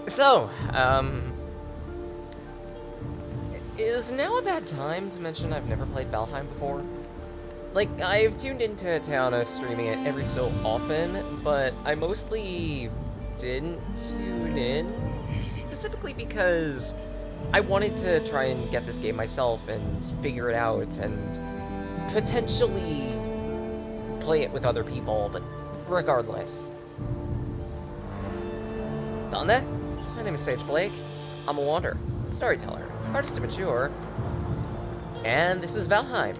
So, is now a bad time to mention I've never played Valheim before? Like, I've tuned into Tana streaming it every so often, but I mostly didn't tune in, specifically because I wanted to try and get this game myself and figure it out and potentially play it with other people, but regardless. Donde? My name is Sage Blake. I'm a wanderer, storyteller, artist to mature, and this is Valheim.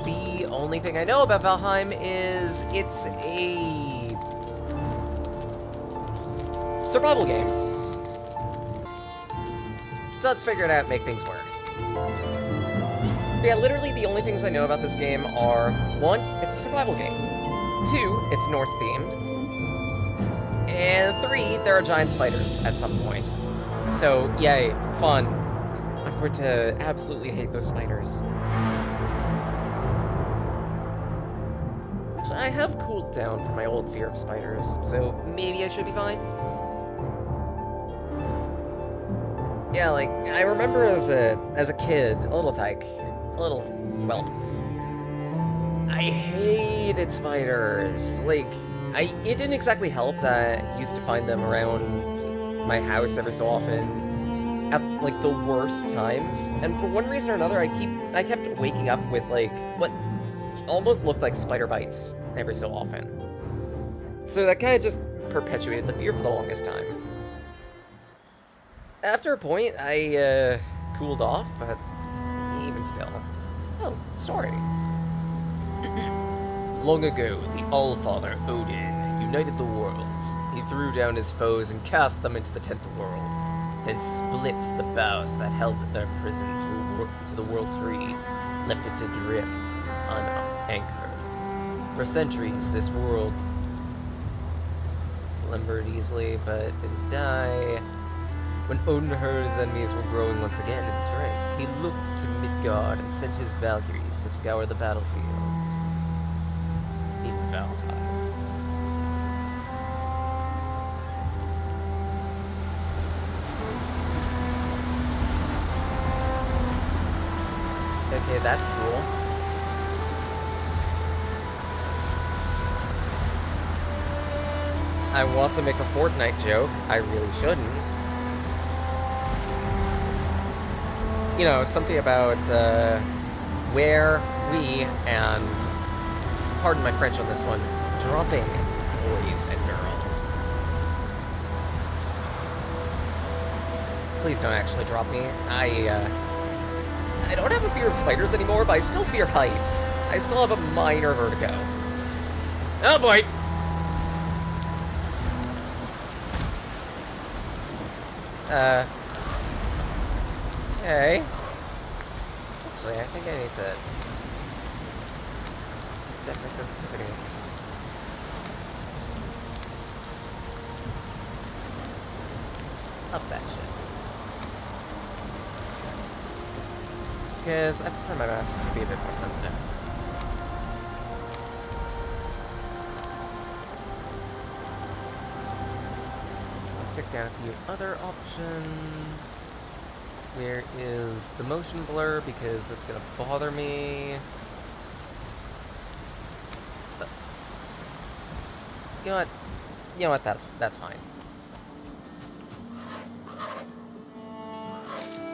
The only thing I know about Valheim is it's a survival game. So let's figure it out and make things work. But yeah, literally the only things I know about this game are, 1, it's a survival game. 2, it's Norse themed. And 3, there are giant spiders at some point. So, yay, fun. I'm going to absolutely hate those spiders. I have cooled down from my old fear of spiders, so maybe I should be fine. Yeah, like, I remember as a kid, a little tyke, a little whelp. I hated spiders. Like, it didn't exactly help that I used to find them around my house every so often at, like, the worst times. And for one reason or another, I kept waking up with, like, what almost looked like spider bites every so often. So that kind of just perpetuated the fear for the longest time. After a point, I cooled off, but even still. Oh, story. Long ago, the All-Father, Odin, united the worlds. He threw down his foes and cast them into the 10th world, then split the boughs that held their prison to the world tree, left it to drift unanchored. For centuries, this world slumbered easily, but didn't die. When Odin heard his enemies were growing once again in strength, he looked to Midgard and sent his Valkyries to scour the battlefields in Valheim. Okay, that's cool. I want to make a Fortnite joke. I really shouldn't. You know, something about where we, and pardon my French on this one, dropping boys and girls. Please don't actually drop me. I don't have a fear of spiders anymore, but I still fear heights. I still have a minor vertigo. Oh boy! Hey. Actually, I think I need to set my sensitivity. Up that shit. Because I prefer my mouse to be a bit more sensitive. I'll tick down a few other options. Where is the motion blur, because that's gonna bother me. But, you know what, that's fine.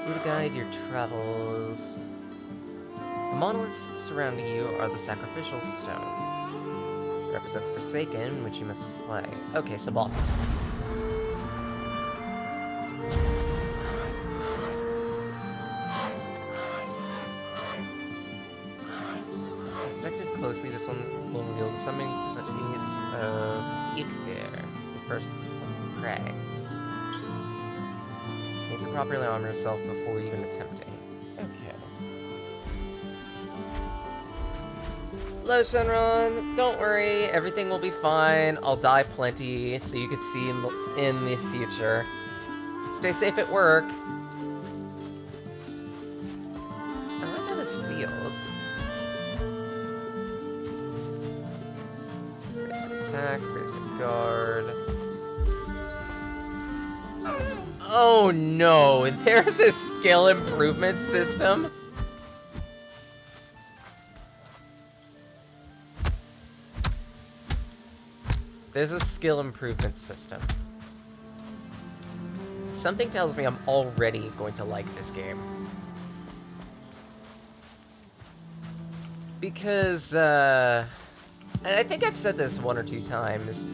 To guide your travels. The monoliths surrounding you are the sacrificial stones. Represent the Forsaken, which you must slay. Okay, so bosses. Inspected closely, this one will reveal the summoning piece of Ikthir, the first prey. Need to properly arm yourself before even attempting. Okay. Hello, Shenron. Don't worry, everything will be fine. I'll die plenty, so you can see in the future. Stay safe at work. I like how this feels. attack, basic guard. Oh no, there's a skill improvement system? There's a skill improvement system. Something tells me I'm already going to like this game. Because, and I think I've said this 1 or 2 times,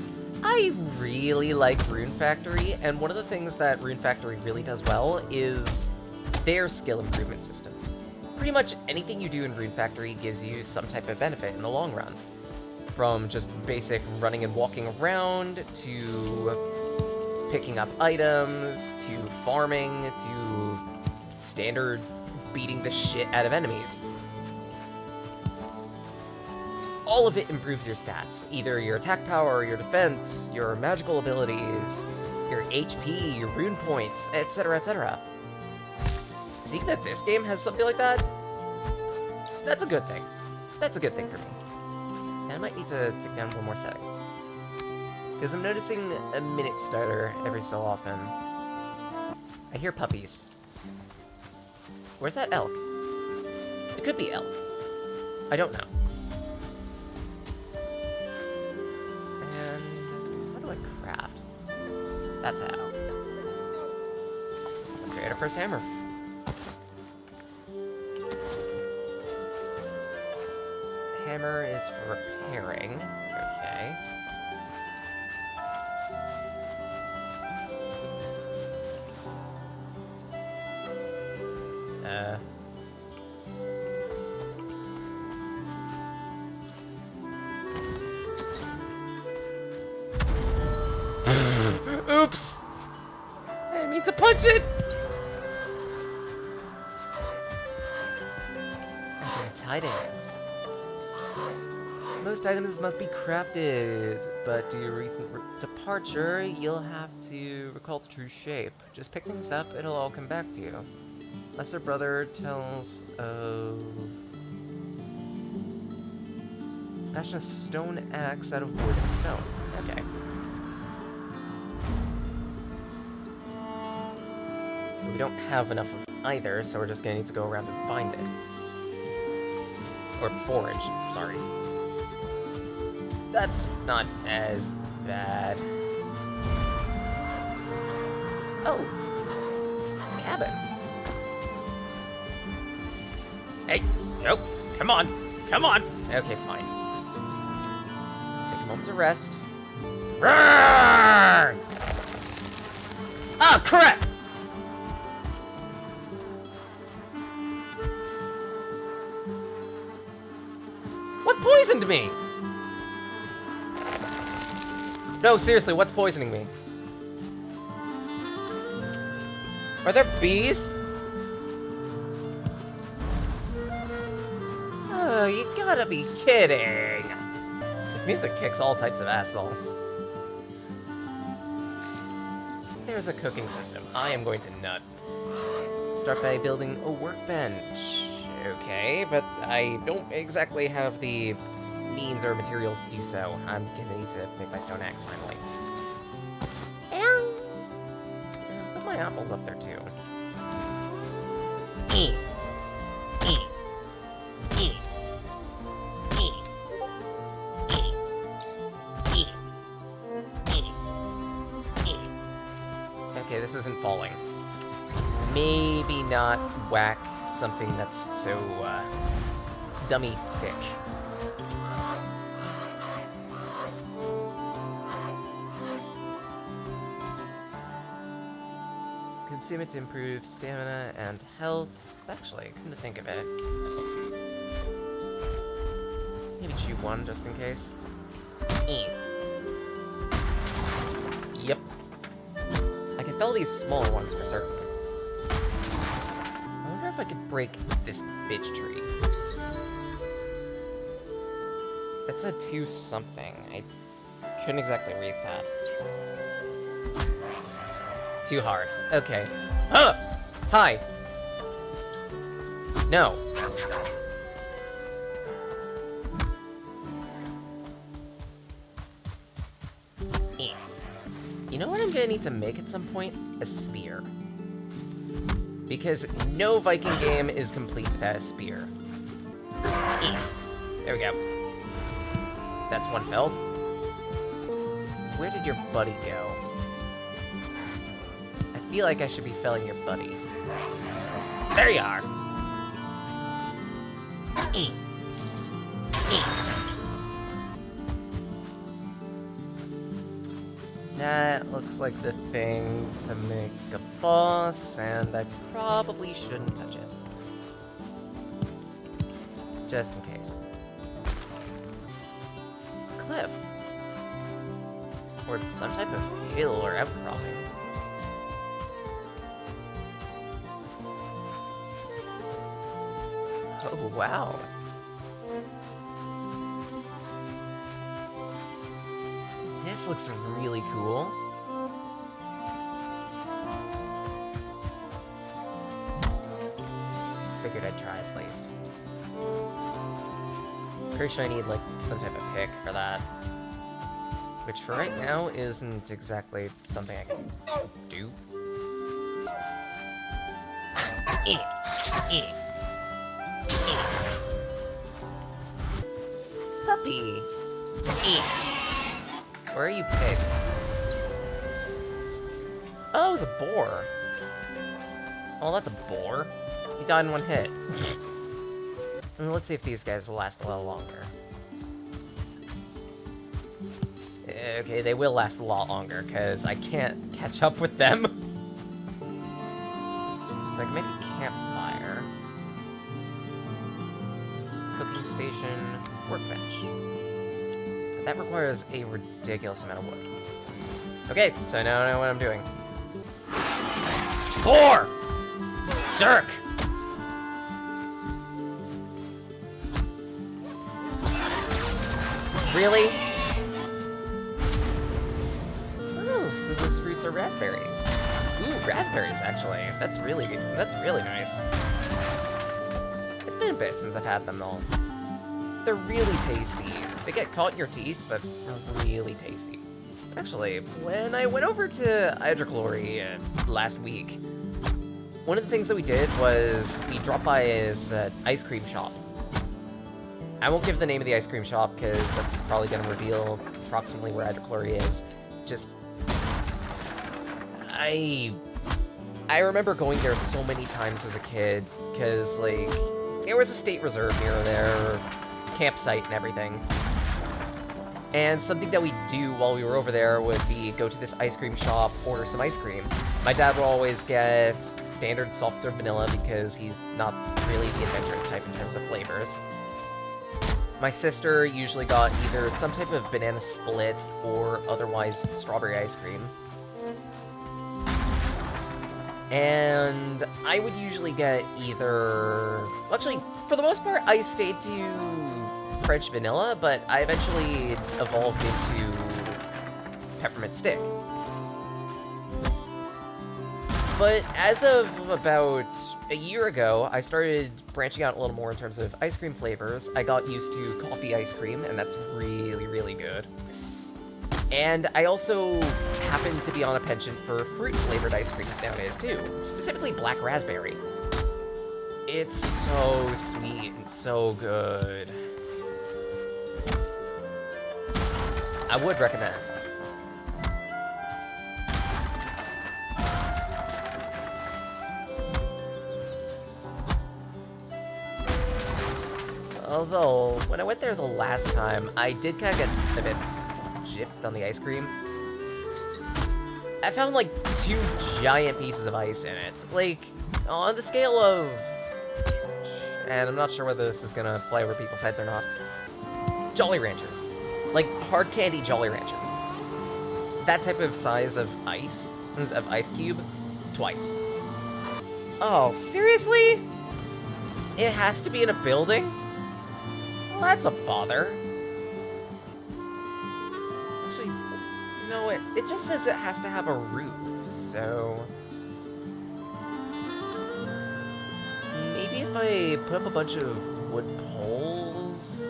I really like Rune Factory, and one of the things that Rune Factory really does well is their skill improvement system. Pretty much anything you do in Rune Factory gives you some type of benefit in the long run. From just basic running and walking around, to picking up items, to farming, to standard beating the shit out of enemies. All of it improves your stats, either your attack power, your defense, your magical abilities, your HP, your rune points, etc, etc. Seeing that this game has something like that, that's a good thing. That's a good thing for me. And I might need to take down one more setting. Because I'm noticing a minute starter every so often. I hear puppies. Where's that elk? It could be elk. I don't know. And how do I craft? That's how. Let's create our first hammer. Hammer is for repairing. Okay. Oops! I didn't mean to punch it! Okay, tidings. Most items must be crafted, but due to recent departure, you'll have to recall the true shape. Just pick things up, it'll all come back to you. Lesser brother tells of... fashion a stone axe out of wood and stone. Okay. We don't have enough of either, so we're just gonna need to go around and find it. Or forage, sorry. That's not as bad. Oh! Cabin. Hey! Nope! Come on! Come on! Okay, fine. Take a moment to rest. Roar! Ah, crap! What poisoned me? No, seriously, what's poisoning me? Are there bees? Oh, you gotta be kidding! This music kicks all types of ass, though. There's a cooking system. I am going to nut. Start by building a workbench. Okay, but I don't exactly have the means or materials to do so. I'm gonna need to make my stone axe finally. And put my apples up there too. Okay, this isn't falling. Maybe not whack something that's so dummy thick. Consume it to improve stamina and health. Actually, come to think of it. Maybe chew one just in case. Yep. I can fell these smaller ones for certain. I wonder if I could break this bitch tree. That said 2 something. I couldn't exactly read that. Too hard. Okay. Huh! Hi! No. You know what I'm gonna need to make at some point? A spear. Because no Viking game is complete without a spear. There we go. That's one health. Where did your buddy go? I feel like I should be felling your buddy. There you are! That looks like the thing to make a boss, and I probably shouldn't touch it. Just in case. Cliff. Or some type of hill or outcropping. Oh, wow. This looks really cool. Figured I'd try at least. Pretty sure I need, like, some type of pick for that. Which, for right now, isn't exactly something I can do. Puppy! Where are you picked? Oh, it was a boar. Oh, that's a boar. He died in one hit. Let's see if these guys will last a little longer. Okay, they will last a lot longer, because I can't catch up with them. So I can make a campfire. Cooking station. Workbench. But that requires a ridiculous amount of wood. Okay, so now I know what I'm doing. 4! Jerk! Really? Oh, so those fruits are raspberries. Ooh, raspberries, actually. That's really nice. It's been a bit since I've had them, though. They're really tasty. They get caught in your teeth, but they're really tasty. Actually, when I went over to Glory last week, one of the things that we did was we dropped by his ice cream shop. I won't give the name of the ice cream shop because that's probably going to reveal approximately where Glory is. Just... I remember going there so many times as a kid, because, like, there was a state reserve near there, campsite and everything. And something that we'd do while we were over there would be go to this ice cream shop, order some ice cream. My dad would always get standard soft serve vanilla because he's not really the adventurous type in terms of flavors. My sister usually got either some type of banana split or otherwise strawberry ice cream. And I would usually get either... Actually, for the most part, I stayed to French vanilla, but I eventually evolved into peppermint stick. But as of about a year ago, I started branching out a little more in terms of ice cream flavors. I got used to coffee ice cream, and that's really, really good. And I also happen to be on a penchant for fruit-flavored ice creams nowadays, too. Specifically black raspberry. It's so sweet and so good. I would recommend. Although, when I went there the last time, I did kind of get a bit gypped on the ice cream. I found, like, 2 giant pieces of ice in it. Like, on the scale of... And I'm not sure whether this is gonna fly over people's heads or not. Jolly Ranchers. Like, hard candy Jolly Ranchers. That type of size of ice cube, twice. Oh, seriously? It has to be in a building? Well, that's a bother. Actually, no, it just says it has to have a roof, so... Maybe if I put up a bunch of wood poles...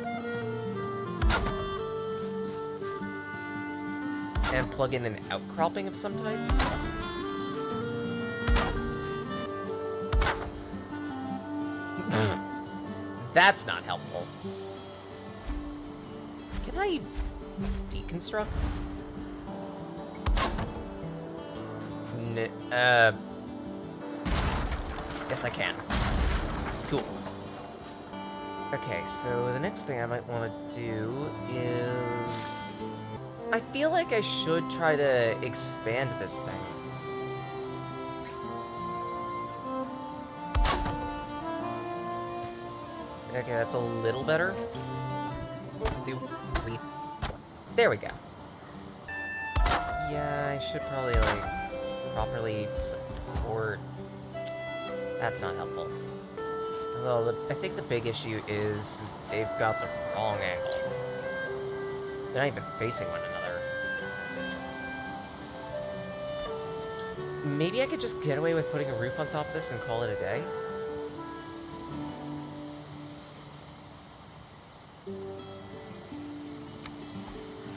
and plug in an outcropping of some type. That's not helpful. Can I deconstruct? Yes, I can. Cool. Okay, so the next thing I might want to do is... I feel like I should try to expand this thing. Okay, that's a little better. 2, 3, 4. There we go. Yeah, I should probably, like, properly support... That's not helpful. Although, I think the big issue is they've got the wrong angle. They're not even facing one another. Maybe I could just get away with putting a roof on top of this and call it a day?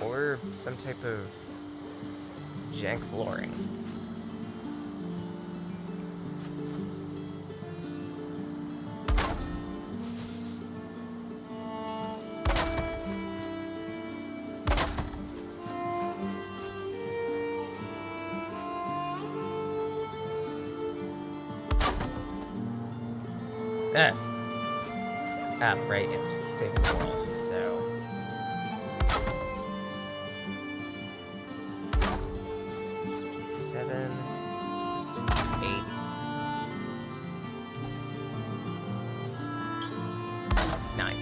Or some type of jank flooring. Right, it's saving the world, so... Seven... 8... 9.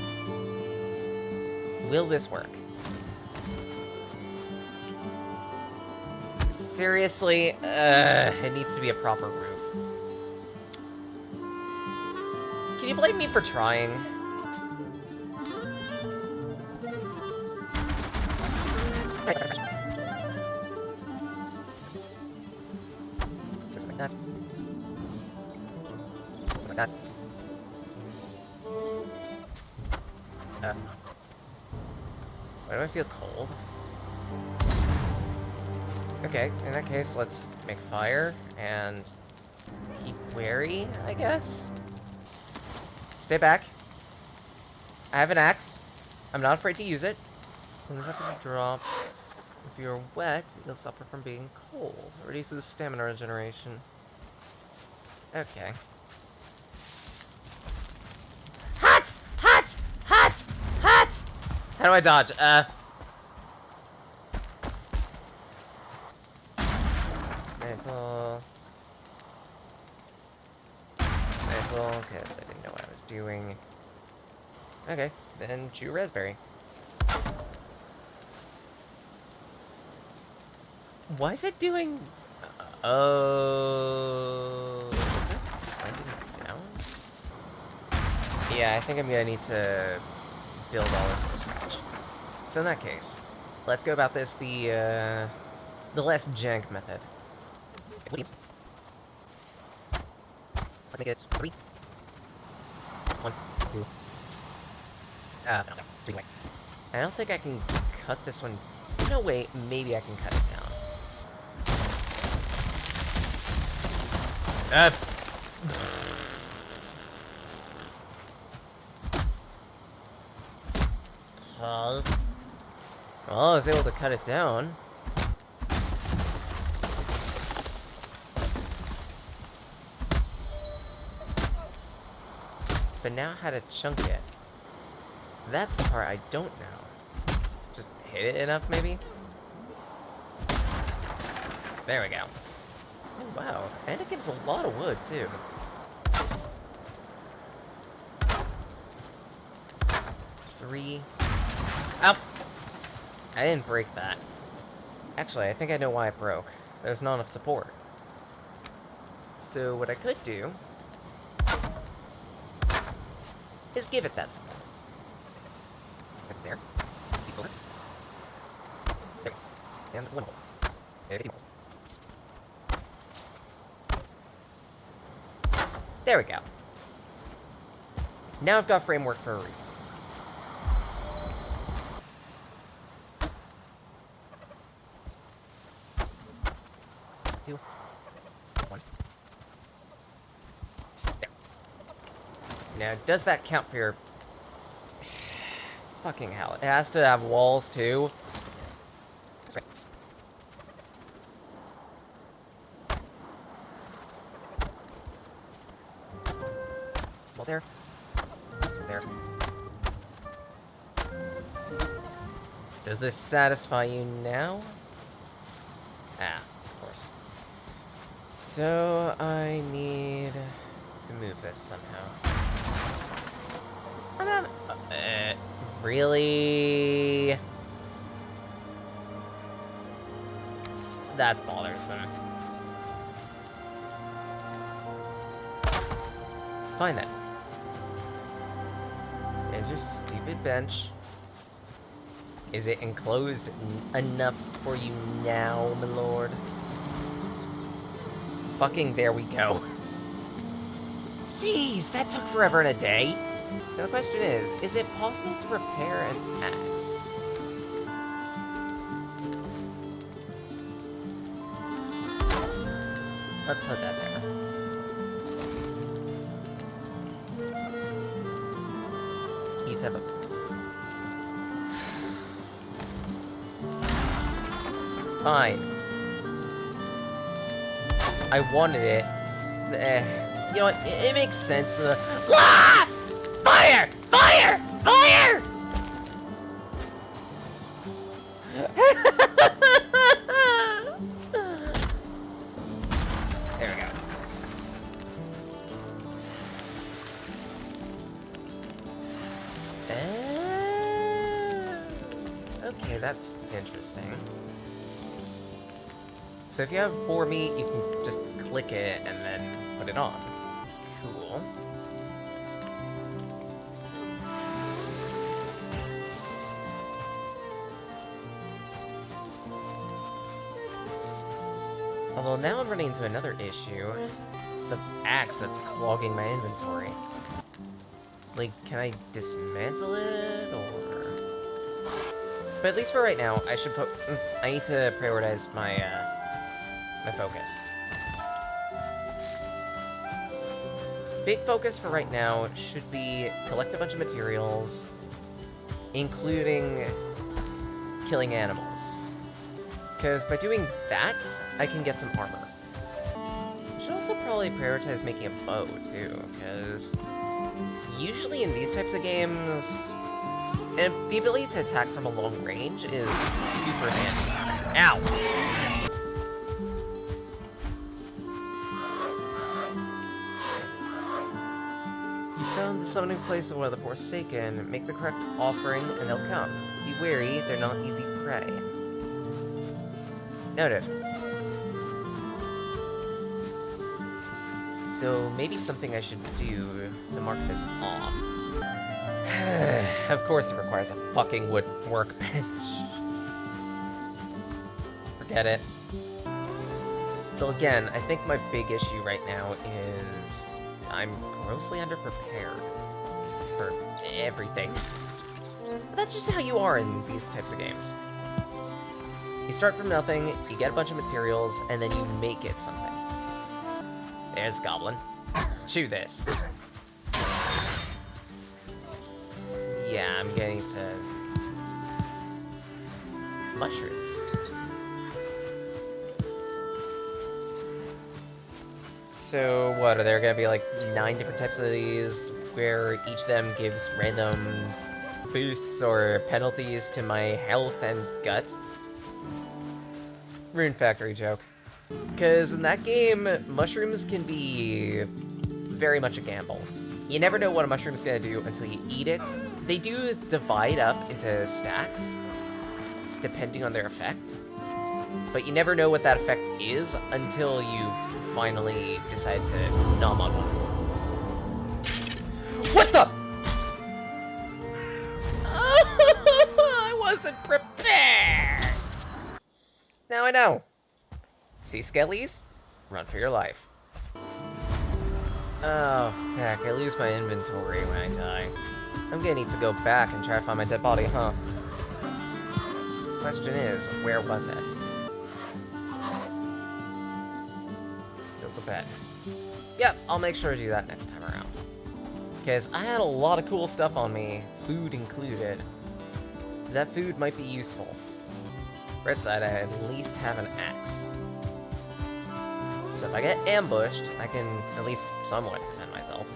Will this work? Seriously? It needs to be a proper roof. Can you blame me for trying? Just like that. Just like that. Why do I feel cold? Okay, in that case, let's make fire and keep wary, I guess? Stay back. I have an axe. I'm not afraid to use it. When the temperature drops, if you're wet, you'll suffer from being cold. It reduces stamina regeneration. Okay. Hot! Hot! Hot! Hot! How do I dodge? Dismantle. Dismantle, because I didn't know what I was doing. Okay, then chew raspberry. Why is it doing... Oh... Is it sliding down? Yeah, I think I'm gonna need to build all this from scratch. So in that case, let's go about this the less jank method. Let's make it 3. 1, 2. No, 3 way. I don't think I can cut this one. No, wait, maybe I can cut it down. Well, I was able to cut it down. But now how to chunk it. That's the part I don't know. Just hit it enough, maybe? There we go. Oh, wow. And it gives a lot of wood, too. Three. Ow! I didn't break that. Actually, I think I know why it broke. There's not enough support. So what I could do is give it that support. Right there. There. And one hole. There, 15 holes. There we go. Now I've got framework for a roof. 2. 1. There. Now, does that count for your... Fucking hell. It has to have walls, too. Well, there. There. Does this satisfy you now? Ah, of course. So, I need to move this somehow. Really? That's bothersome. Fine then. There's your stupid bench. Is it enclosed enough for you now, my lord? Fucking there we go. Jeez, that took forever and a day. Now the question is it possible to repair an axe? Let's put that there. Needs to have a... Fine. I wanted it. You know what? It makes sense. Ah! Fire! Fire! Fire! There we go. Okay, that's interesting. So if you have boar meat, you can just click it and then put it on. Cool. Although now I'm running into another issue. The axe that's clogging my inventory. Like, can I dismantle it, or... But at least for right now, I should put... I need to prioritize my, my focus. Big focus for right now should be collect a bunch of materials, including killing animals. Because by doing that, I can get some armor. I should also probably prioritize making a bow, too, because usually in these types of games, the ability to attack from a long range is super handy. Ow! You found the summoning place of one of the Forsaken. Make the correct offering, and they'll come. Be wary, they're not easy prey. Noted. So, maybe something I should do to mark this off. Of course it requires a fucking wood workbench. Forget it. So again, I think my big issue right now is I'm grossly underprepared for everything. But that's just how you are in these types of games. You start from nothing, you get a bunch of materials, and then you make it something. There's Goblin. Chew this. Yeah, I'm getting to... mushrooms. So, what, are there gonna be like 9 different types of these, where each of them gives random boosts or penalties to my health and gut? Rune Factory joke. Because in that game, mushrooms can be very much a gamble. You never know what a mushroom's gonna do until you eat it. They do divide up into stacks, depending on their effect. But you never know what that effect is until you finally decide to nom on one. What the? I wasn't prepared! Now I know. See skellies? Run for your life. Oh, heck, I lose my inventory when I die. I'm gonna need to go back and try to find my dead body, huh? Question is, where was it? bed. Yep, I'll make sure to do that next time around. Because I had a lot of cool stuff on me, food included. That food might be useful. Right side, I at least have an axe. So if I get ambushed, I can at least somewhat defend myself.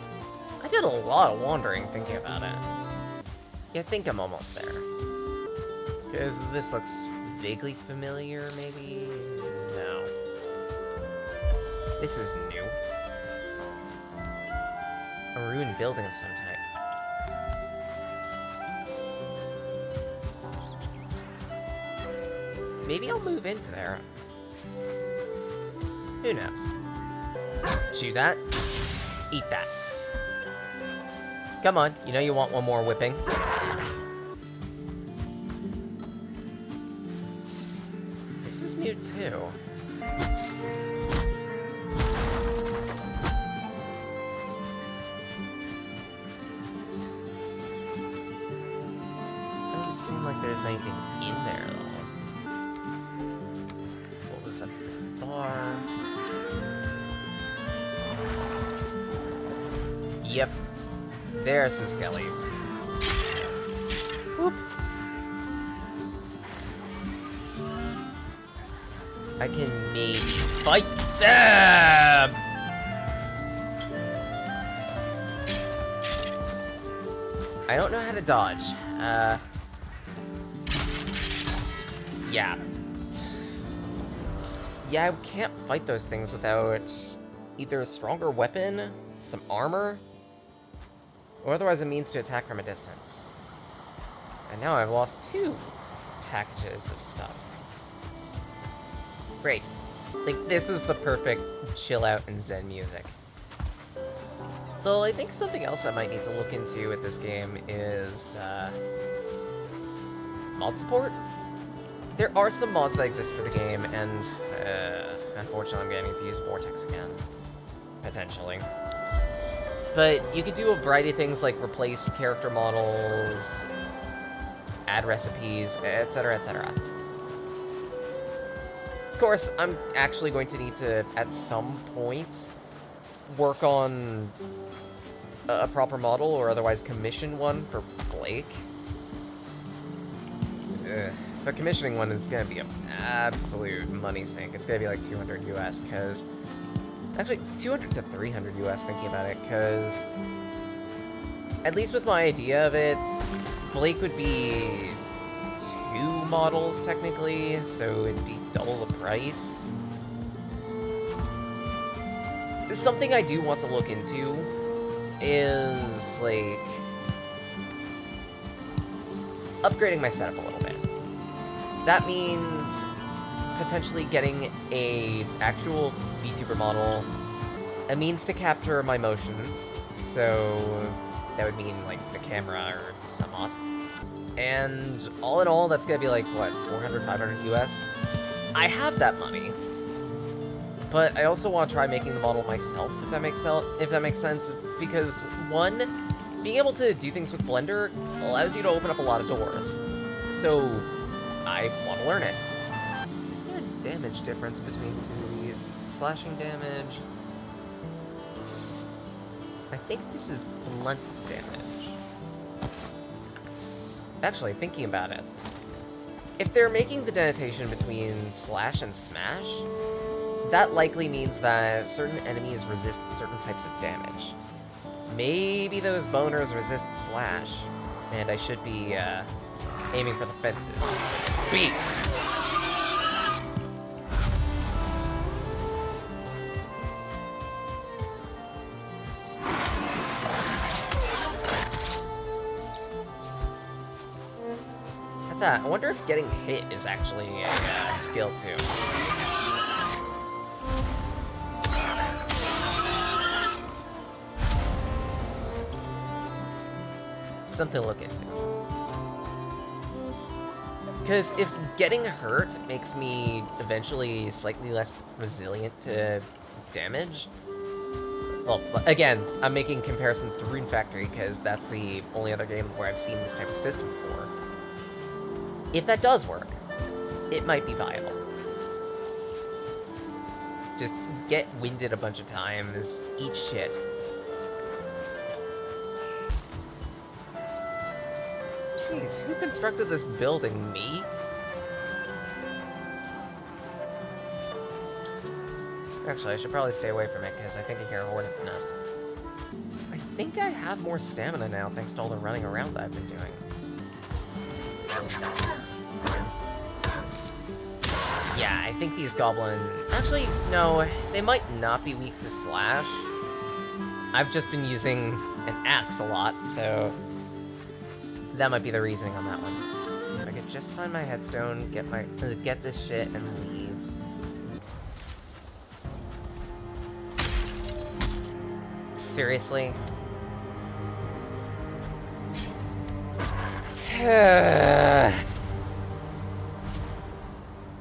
I did a lot of wandering thinking about it. Yeah, I think I'm almost there. Because this looks vaguely familiar, maybe? No. This is new. A ruined building of some type. Maybe I'll move into there. Who knows? Chew that. Eat that. Come on, you know you want one more whipping. This is new too. Doesn't seem like there's anything in there though. Pull this up to the bar. Yep. There are some skellies. Whoop. I can maybe fight them! I don't know how to dodge. Yeah. Yeah, I can't fight those things without either a stronger weapon, some armor, or otherwise a means to attack from a distance. And now I've lost 2 packages of stuff. Great. Like, this is the perfect chill out and zen music. Though I think something else I might need to look into with this game is, mod support? There are some mods that exist for the game, and, unfortunately I'm getting to use Vortex again. Potentially. But you could do a variety of things like replace character models, add recipes, etc., etc. Of course, I'm actually going to need to, at some point, work on a proper model, or otherwise commission one for Blake. But commissioning one is going to be an absolute money sink. It's going to be like 200 US, because... Actually, 200 to 300 US thinking about it, because... At least with my idea of it, Blake would be 2 models, technically, so it'd be double the price. Something I do want to look into is, like... upgrading my setup a little bit. That means potentially getting a actual VTuber model, a means to capture my motions, so that would mean like the camera or somewhat. And all in all, that's gonna be like, what, 400, 500 US? I have that money, but I also want to try making the model myself, if that makes sense, because one, being able to do things with Blender allows you to open up a lot of doors, so I want to learn it. Is there a damage difference between 2 of these? Slashing damage... I think this is blunt damage. Actually, thinking about it, if they're making the denotation between slash and smash, that likely means that certain enemies resist certain types of damage. Maybe those boners resist slash, and I should be aiming for the fences. Speak! At that, I wonder if getting hit is actually a skill too. Something to look into. Because if getting hurt makes me eventually slightly less resilient to damage... Well, again, I'm making comparisons to Rune Factory, because that's the only other game where I've seen this type of system before. If that does work, it might be viable. Just get winded a bunch of times, eat shit. Jeez, who constructed this building? Me? Actually, I should probably stay away from it, because I think I hear a hornet's nest. I think I have more stamina now, thanks to all the running around that I've been doing. Yeah, I think these goblins... Actually, no, they might not be weak to slash. I've just been using an axe a lot, so... that might be the reasoning on that one. If I could just find my headstone, get this shit, and leave. Seriously?